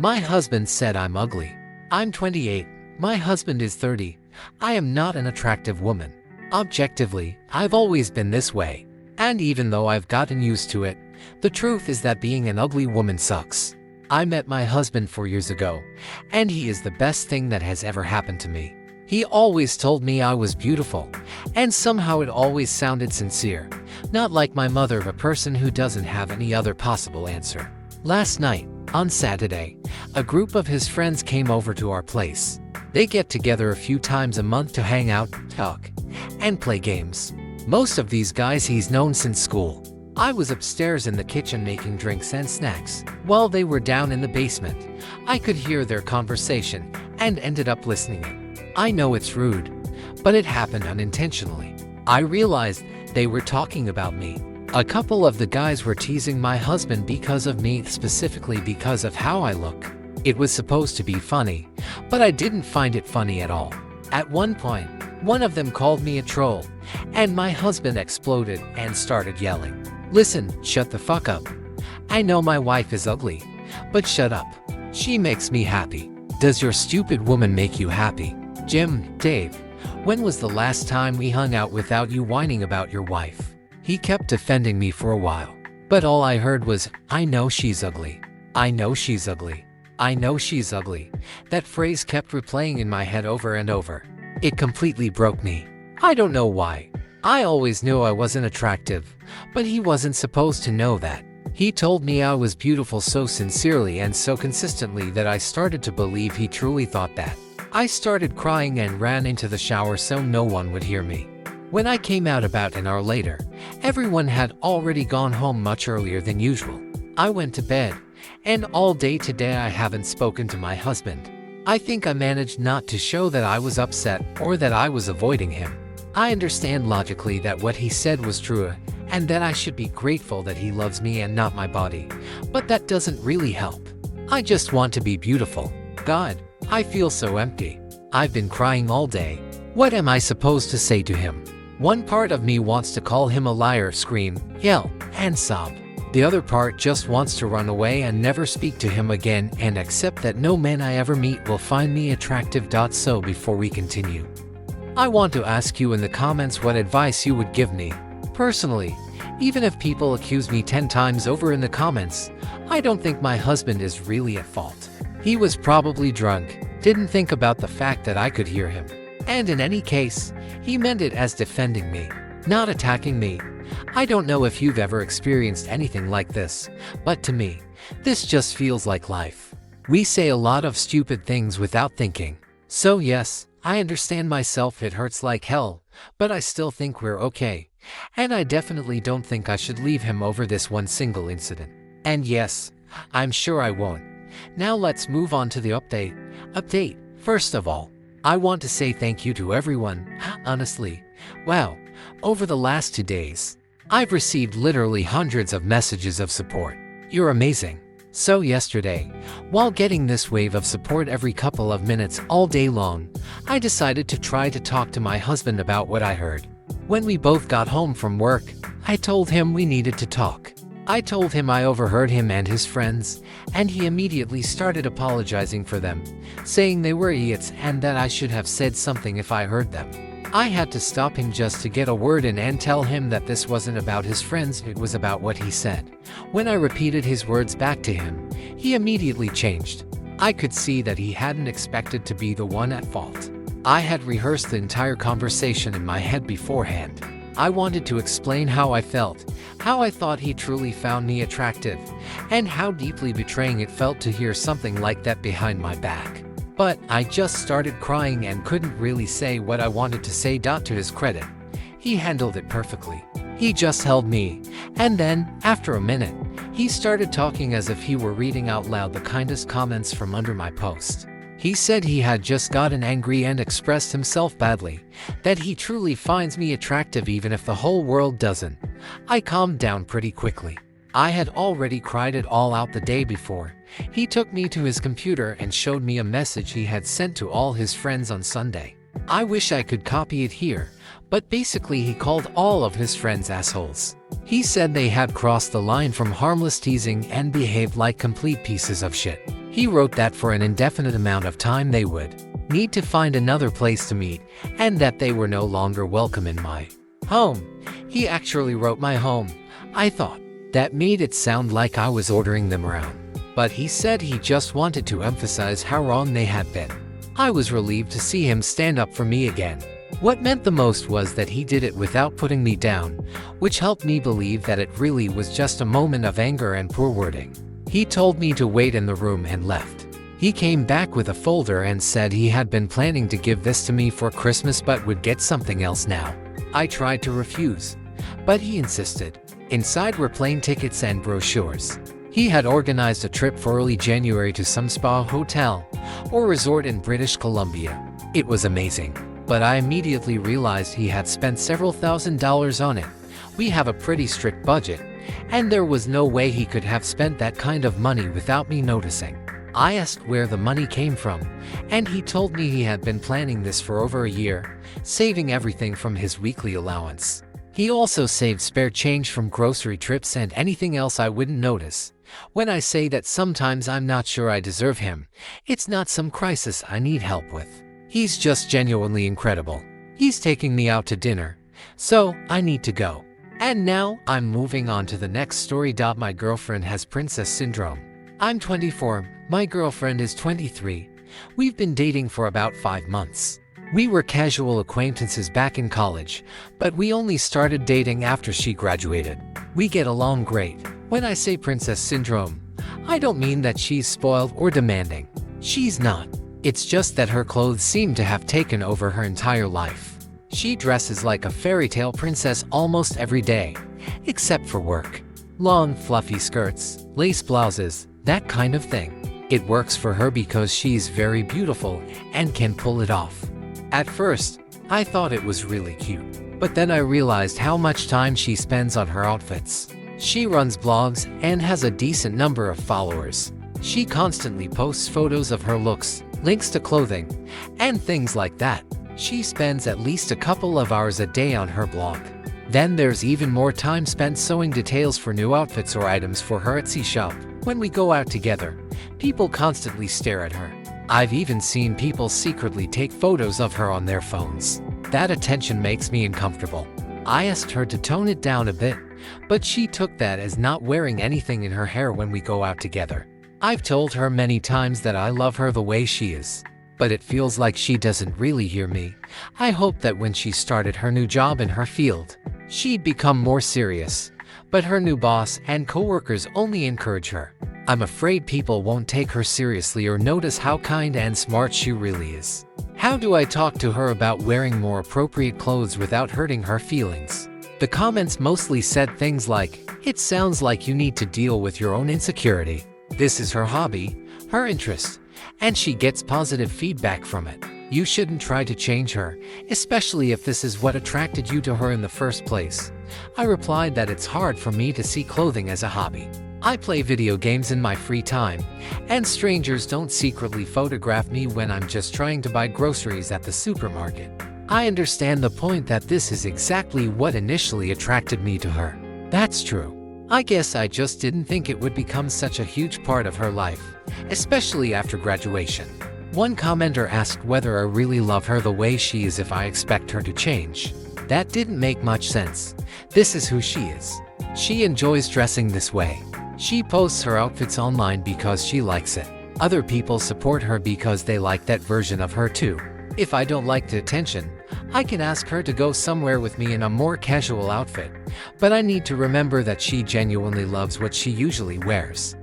My husband said I'm ugly. I'm 28. My husband is 30. I am not an attractive woman. Objectively, I've always been this way. And even though I've gotten used to it, the truth is that being an ugly woman sucks. I met my husband 4 years ago, and he is the best thing that has ever happened to me. He always told me I was beautiful, and somehow it always sounded sincere, not like my mother, a person who doesn't have any other possible answer. Last night, on Saturday, a group of his friends came over to our place. They get together a few times a month to hang out, talk, and play games. Most of these guys he's known since school. I was upstairs in the kitchen making drinks and snacks, while they were down in the basement. I could hear their conversation and ended up listening. I know it's rude, but it happened unintentionally. I realized they were talking about me. A couple of the guys were teasing my husband because of me, specifically because of how I look. It was supposed to be funny, but I didn't find it funny at all. At one point, one of them called me a troll, and my husband exploded and started yelling, "Listen, shut the fuck up. I know my wife is ugly, but shut up. She makes me happy. Does your stupid woman make you happy? Jim, Dave, when was the last time we hung out without you whining about your wife?" He kept defending me for a while, but all I heard was, "I know she's ugly. I know she's ugly. I know she's ugly." That phrase kept replaying in my head over and over. It completely broke me. I don't know why. I always knew I wasn't attractive, but he wasn't supposed to know that. He told me I was beautiful so sincerely and so consistently that I started to believe he truly thought that. I started crying and ran into the shower so no one would hear me. When I came out about an hour later, everyone had already gone home much earlier than usual. I went to bed, and all day today I haven't spoken to my husband. I think I managed not to show that I was upset or that I was avoiding him. I understand logically that what he said was true, and that I should be grateful that he loves me and not my body, but that doesn't really help. I just want to be beautiful. God, I feel so empty. I've been crying all day. What am I supposed to say to him? One part of me wants to call him a liar, scream, yell, and sob. The other part just wants to run away and never speak to him again and accept that no man I ever meet will find me attractive. So before we continue, I want to ask you in the comments what advice you would give me. Personally, even if people accuse me 10 times over in the comments, I don't think my husband is really at fault. He was probably drunk, didn't think about the fact that I could hear him. And in any case, he meant it as defending me, not attacking me. I don't know if you've ever experienced anything like this, but to me, this just feels like life. We say a lot of stupid things without thinking. So yes, I understand myself, it hurts like hell, but I still think we're okay. And I definitely don't think I should leave him over this one single incident. And yes, I'm sure I won't. Now let's move on to the update. First of all, I want to say thank you to everyone. Honestly, wow, over the last 2 days, I've received literally hundreds of messages of support. You're amazing. So yesterday, while getting this wave of support every couple of minutes all day long, I decided to try to talk to my husband about what I heard. When we both got home from work, I told him we needed to talk. I told him I overheard him and his friends, and he immediately started apologizing for them, saying they were idiots and that I should have said something if I heard them. I had to stop him just to get a word in and tell him that this wasn't about his friends, it was about what he said. When I repeated his words back to him, he immediately changed. I could see that he hadn't expected to be the one at fault. I had rehearsed the entire conversation in my head beforehand. I wanted to explain how I felt, how I thought he truly found me attractive, and how deeply betraying it felt to hear something like that behind my back. But I just started crying and couldn't really say what I wanted to say. To his credit, he handled it perfectly. He just held me, and then, after a minute, he started talking as if he were reading out loud the kindest comments from under my post. He said he had just gotten angry and expressed himself badly, that he truly finds me attractive even if the whole world doesn't. I calmed down pretty quickly. I had already cried it all out the day before. He took me to his computer and showed me a message he had sent to all his friends on Sunday. I wish I could copy it here, but basically he called all of his friends assholes. He said they had crossed the line from harmless teasing and behaved like complete pieces of shit. He wrote that for an indefinite amount of time they would need to find another place to meet, and that they were no longer welcome in my home. He actually wrote my home. I thought that made it sound like I was ordering them around. But he said he just wanted to emphasize how wrong they had been. I was relieved to see him stand up for me again. What meant the most was that he did it without putting me down, which helped me believe that it really was just a moment of anger and poor wording. He told me to wait in the room and left. He came back with a folder and said he had been planning to give this to me for Christmas but would get something else now. I tried to refuse, but he insisted. Inside were plane tickets and brochures. He had organized a trip for early January to some spa hotel or resort in British Columbia. It was amazing, but I immediately realized he had spent several $1,000s on it. We have a pretty strict budget, and there was no way he could have spent that kind of money without me noticing. I asked where the money came from, and he told me he had been planning this for over a year, saving everything from his weekly allowance. He also saved spare change from grocery trips and anything else I wouldn't notice. When I say that sometimes I'm not sure I deserve him, it's not some crisis I need help with. He's just genuinely incredible. He's taking me out to dinner, so I need to go. And now I'm moving on to the next story. My girlfriend has princess syndrome. I'm 24, my girlfriend is 23. We've been dating for about 5 months. We were casual acquaintances back in college, but we only started dating after she graduated. We get along great. When I say princess syndrome, I don't mean that she's spoiled or demanding. She's not. It's just that her clothes seem to have taken over her entire life. She dresses like a fairy tale princess almost every day, except for work. Long, fluffy skirts, lace blouses, that kind of thing. It works for her because she's very beautiful and can pull it off. At first, I thought it was really cute, but then I realized how much time she spends on her outfits. She runs blogs and has a decent number of followers. She constantly posts photos of her looks, links to clothing, and things like that. She spends at least a couple of hours a day on her blog. Then there's even more time spent sewing details for new outfits or items for her Etsy shop. When we go out together, people constantly stare at her. I've even seen people secretly take photos of her on their phones. That attention makes me uncomfortable. I asked her to tone it down a bit, but she took that as not wearing anything in her hair when we go out together. I've told her many times that I love her the way she is, but it feels like she doesn't really hear me. I hope that when she started her new job in her field, she'd become more serious, but her new boss and coworkers only encourage her. I'm afraid people won't take her seriously or notice how kind and smart she really is. How do I talk to her about wearing more appropriate clothes without hurting her feelings? The comments mostly said things like, "It sounds like you need to deal with your own insecurity. This is her hobby, her interest, and she gets positive feedback from it. You shouldn't try to change her, especially if this is what attracted you to her in the first place." I replied that it's hard for me to see clothing as a hobby. I play video games in my free time, and strangers don't secretly photograph me when I'm just trying to buy groceries at the supermarket. I understand the point that this is exactly what initially attracted me to her. That's true. I guess I just didn't think it would become such a huge part of her life, especially after graduation. One commenter asked whether I really love her the way she is if I expect her to change. That didn't make much sense. This is who she is. She enjoys dressing this way. She posts her outfits online because she likes it. Other people support her because they like that version of her too. If I don't like the attention, I can ask her to go somewhere with me in a more casual outfit, but I need to remember that she genuinely loves what she usually wears.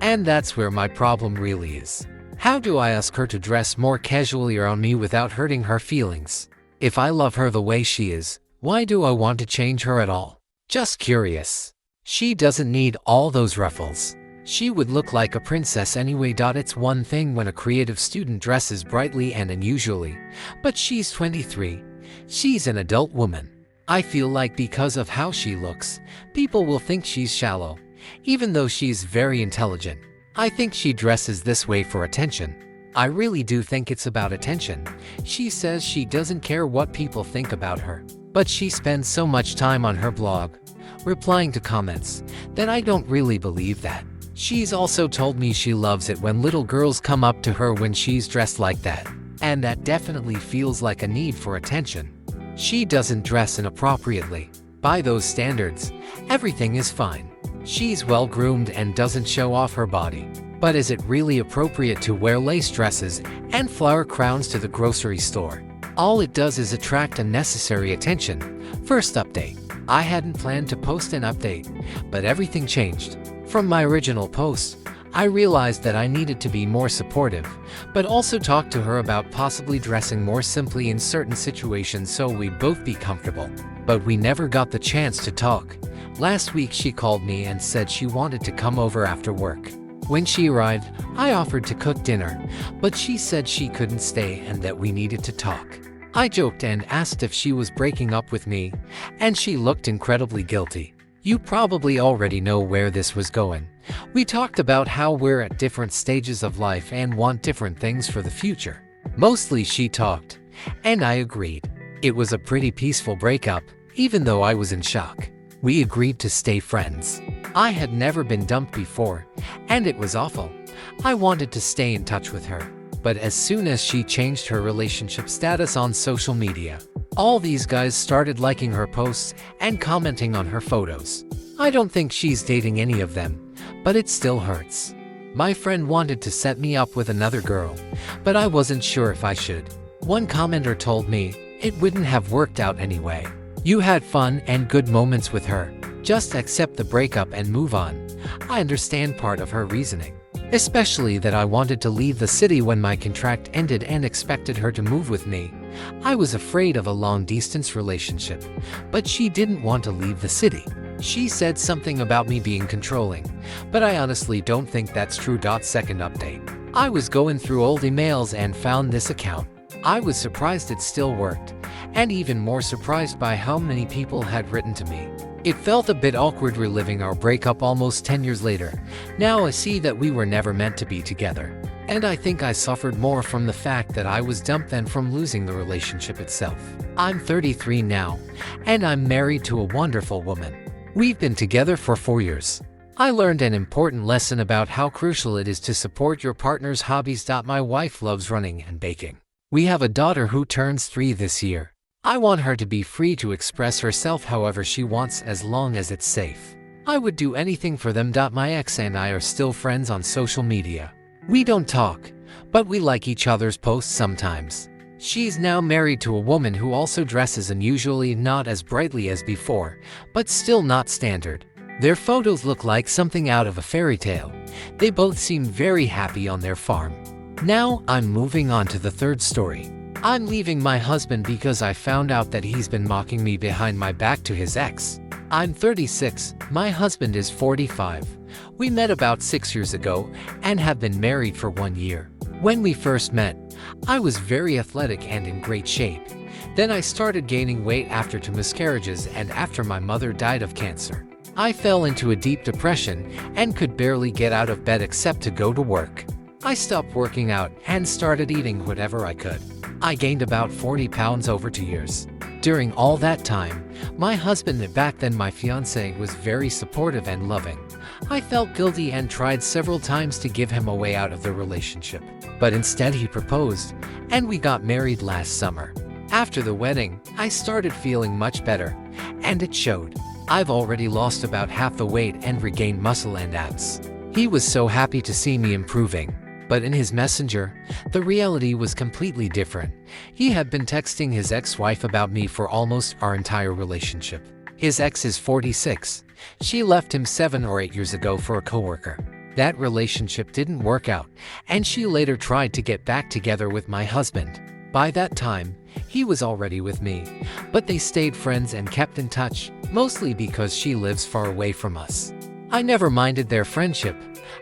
And that's where my problem really is. How do I ask her to dress more casually around me without hurting her feelings? If I love her the way she is, why do I want to change her at all? Just curious. She doesn't need all those ruffles. She would look like a princess anyway. It's one thing when a creative student dresses brightly and unusually, but she's 23. She's an adult woman. I feel like because of how she looks, people will think she's shallow, even though she's very intelligent. I think she dresses this way for attention. I really do think it's about attention. She says she doesn't care what people think about her, but she spends so much time on her blog, replying to comments, that I don't really believe that. She's also told me she loves it when little girls come up to her when she's dressed like that, and that definitely feels like a need for attention. She doesn't dress inappropriately. By those standards, everything is fine. She's well groomed and doesn't show off her body. But is it really appropriate to wear lace dresses and flower crowns to the grocery store? All it does is attract unnecessary attention. First update. I hadn't planned to post an update, but everything changed. From my original post, I realized that I needed to be more supportive, but also talk to her about possibly dressing more simply in certain situations so we'd both be comfortable. But we never got the chance to talk. Last week she called me and said she wanted to come over after work. When she arrived, I offered to cook dinner, but she said she couldn't stay and that we needed to talk. I joked and asked if she was breaking up with me, and she looked incredibly guilty. You probably already know where this was going. We talked about how we're at different stages of life and want different things for the future. Mostly she talked, and I agreed. It was a pretty peaceful breakup, even though I was in shock. We agreed to stay friends. I had never been dumped before, and it was awful. I wanted to stay in touch with her. But as soon as she changed her relationship status on social media, all these guys started liking her posts and commenting on her photos. I don't think she's dating any of them, but it still hurts. My friend wanted to set me up with another girl, but I wasn't sure if I should. One commenter told me it wouldn't have worked out anyway. You had fun and good moments with her. Just accept the breakup and move on. I understand part of her reasoning, especially that I wanted to leave the city when my contract ended and expected her to move with me. I was afraid of a long-distance relationship, but she didn't want to leave the city. She said something about me being controlling, but I honestly don't think that's true. Second update. I was going through old emails and found this account. I was surprised it still worked, and even more surprised by how many people had written to me. It felt a bit awkward reliving our breakup almost 10 years later. Now I see that we were never meant to be together. And I think I suffered more from the fact that I was dumped than from losing the relationship itself. I'm 33 now, and I'm married to a wonderful woman. We've been together for 4 years. I learned an important lesson about how crucial it is to support your partner's hobbies. My wife loves running and baking. We have a daughter who turns 3 this year. I want her to be free to express herself however she wants as long as it's safe. I would do anything for them. My ex and I are still friends on social media. We don't talk, but we like each other's posts sometimes. She's now married to a woman who also dresses unusually, not as brightly as before, but still not standard. Their photos look like something out of a fairy tale. They both seem very happy on their farm. Now I'm moving on to the third story. I'm leaving my husband because I found out that he's been mocking me behind my back to his ex. I'm 36, my husband is 45. We met about 6 years ago and have been married for 1 year. When we first met, I was very athletic and in great shape. Then I started gaining weight after 2 miscarriages and after my mother died of cancer. I fell into a deep depression and could barely get out of bed except to go to work. I stopped working out and started eating whatever I could. I gained about 40 pounds over 2 years. During all that time, my husband, back then my fiancé, was very supportive and loving. I felt guilty and tried several times to give him a way out of the relationship. But instead he proposed, and we got married last summer. After the wedding, I started feeling much better, and it showed. I've already lost about half the weight and regained muscle and abs. He was so happy to see me improving. But in his messenger, the reality was completely different. He had been texting his ex-wife about me for almost our entire relationship. His ex is 46. She left him 7 or 8 years ago for a coworker. That relationship didn't work out, and she later tried to get back together with my husband. By that time, he was already with me, but they stayed friends and kept in touch, mostly because she lives far away from us. I never minded their friendship.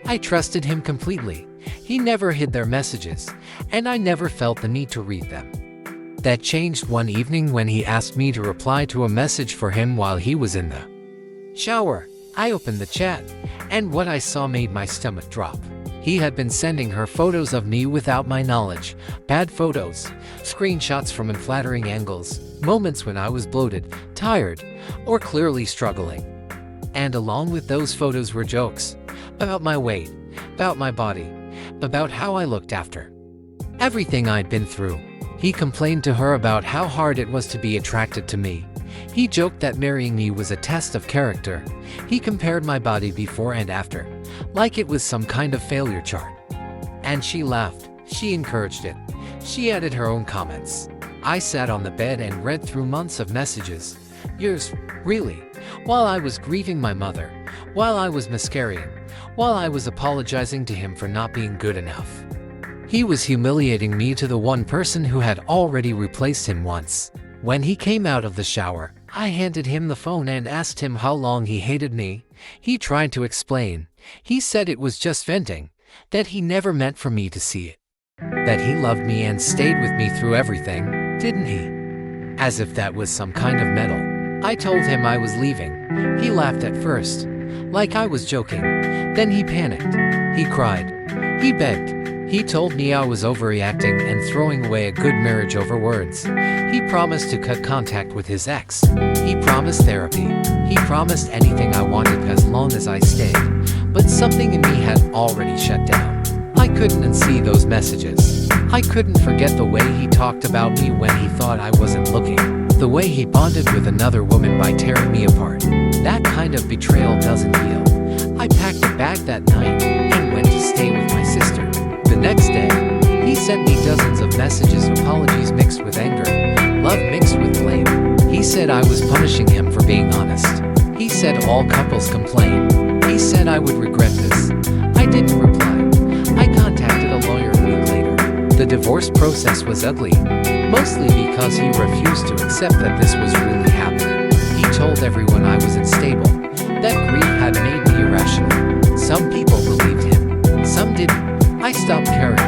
I trusted him completely. He never hid their messages, and I never felt the need to read them. That changed one evening when he asked me to reply to a message for him while he was in the shower. I opened the chat, and what I saw made my stomach drop. He had been sending her photos of me without my knowledge, bad photos, screenshots from unflattering angles, moments when I was bloated, tired, or clearly struggling. And along with those photos were jokes. about my weight, about my body, about how I looked after everything I'd been through. He complained to her about how hard it was to be attracted to me. He joked that marrying me was a test of character. He compared my body before and after, like it was some kind of failure chart. And she laughed. She encouraged it. She added her own comments. I sat on the bed and read through months of messages. Years, really. While I was grieving my mother, while I was miscarrying, while I was apologizing to him for not being good enough. He was humiliating me to the one person who had already replaced him once. When he came out of the shower, I handed him the phone and asked him how long he hated me. He tried to explain. He said it was just venting, that he never meant for me to see it. That he loved me and stayed with me through everything, didn't he? As if that was some kind of medal. I told him I was leaving. He laughed at first, like I was joking. Then he panicked. He cried. He begged. He told me I was overreacting and throwing away a good marriage over words. He promised to cut contact with his ex. He promised therapy. He promised anything I wanted as long as I stayed. But something in me had already shut down. I couldn't unsee those messages. I couldn't forget the way he talked about me when he thought I wasn't looking. The way he bonded with another woman by tearing me apart. That kind of betrayal doesn't heal. I packed a bag that night and went to stay with my sister. The next day, he sent me dozens of messages, apologies mixed with anger, love mixed with blame. He said I was punishing him for being honest. He said all couples complain. He said I would regret this. I didn't reply. I contacted a lawyer a week later. The divorce process was ugly, mostly because he refused to accept that this was really happening. He told everyone I was unstable, that grief had made me irrational. Some people believed him, some didn't. I stopped caring.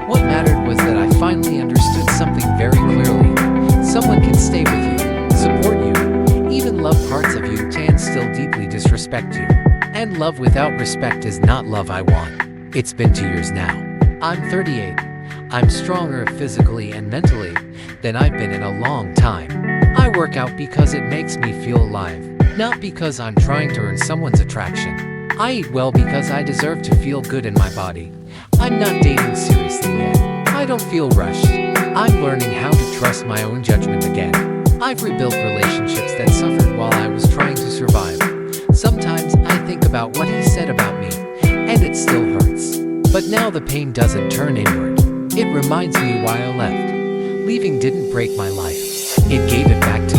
What mattered was that I finally understood something very clearly. Someone can stay with you, support you, even love parts of you and still deeply disrespect you. And love without respect is not love I want. It's been 2 years now. I'm 38. I'm stronger physically and mentally than I've been in a long time. I work out because it makes me feel alive, not because I'm trying to earn someone's attraction. I eat well because I deserve to feel good in my body. I'm not dating seriously yet. I don't feel rushed. I'm learning how to trust my own judgment again. I've rebuilt relationships that suffered while I was trying to survive. Sometimes I think about what he said about me, and it still hurts. But now the pain doesn't turn inward. It reminds me why I left. Leaving didn't break my life. It gave it back to